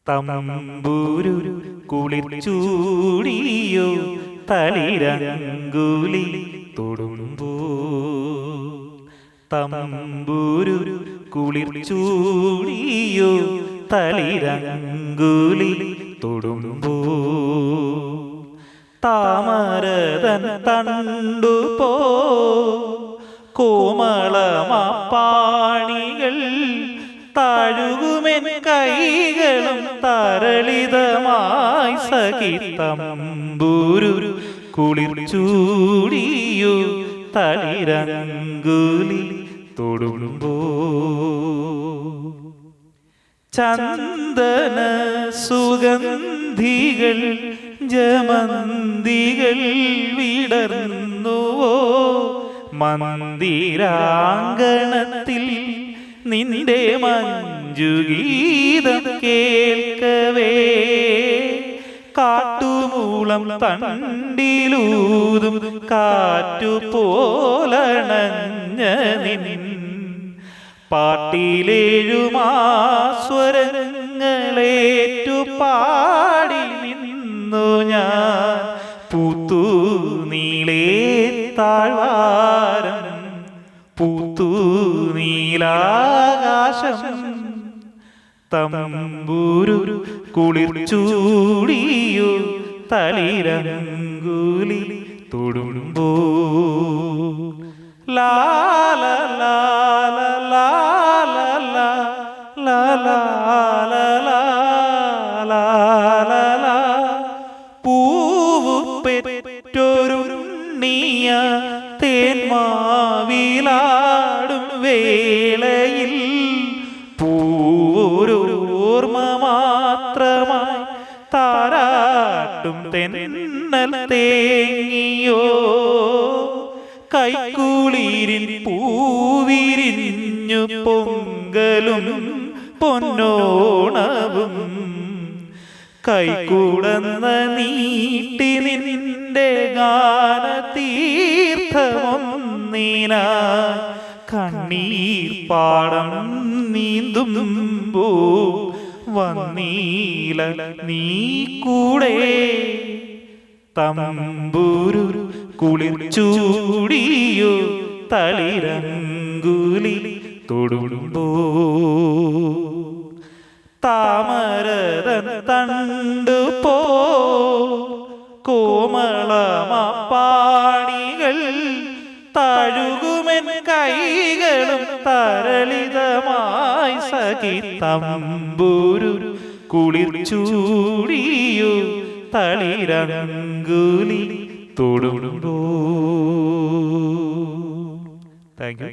തമ്പൂരു കുളിർ ചൂടിയോ തളിരങ്കുലി തൊടുമ്പോ. തമ്പൂരു കുളിർ ചൂടിയോ തളിരങ്കുലി തൊടുമ്പോ. താമരതൻ തണ്ടുപോ കോമളമാപ്പാണികൾ താഴുകുമെൻ കൈകളും തരളിതമായി സഖി. തമ്പൂരു കുളിർ ചൂടിയോ തളിരങ്കുലി തൊടുമ്പോ. ചന്ദന സുഗന്ധികൾ ജമന്തികൾ വിടർന്നുവോ മന്ദിരാങ്കണത്തിൽ നിന്റെ മഞ്ജുഗീതം കേൾക്കവേ. കാട്ടുമൂളം തണ്ടിലൂതും കാറ്റുപോലണഞ്ഞ നിൻ പാട്ടിലേഴുമാസ്വരങ്ങളേറ്റു പാടി നിന്നു ഞാൻ. പൂത്തു നീളേ താഴ്വാരം പൂത്തു നീലാകാശം. തമ്പൂരു കുളിർ ചൂടിയോ തളിരങ്കുലി തൊടുമ്പോ. ലാല ലാല ലാല ലാല ലാല പൂവു പെറ്റൊരുണ്ണിയ തേന്മാവിലാടും വേളയിൽ പൂവോരോർമ്മ മാത്രമായി താരാട്ടും തെന്നൽ തേങ്ങിയോ. കൈക്കുളിരിൻ പൂവിരിഞ്ഞു പൊങ്കലും പൊന്നോണവും കൈകൂടന്ന നീട്ടി നിന്റെ ഗാനതീർത്ഥമൊന്നിനാ. കണ്ണീർ പാടം നീന്തുമ്പോ വന്നീല നീ കൂടെ. തമ്പൂരു കുളിർ ചൂടിയോ തളിരങ്കുലി തൊടുമ്പോ. താമരതൻ തണ്ടുപോ കോമളമാപ്പാണികൾ താഴുകുമെൻ കൈകളും തരളിതമായി സഖി. തമ്പൂരു കുളിർ ചൂടിയോ തളിരങ്കുലി തൊടുമ്പോ. Thank you.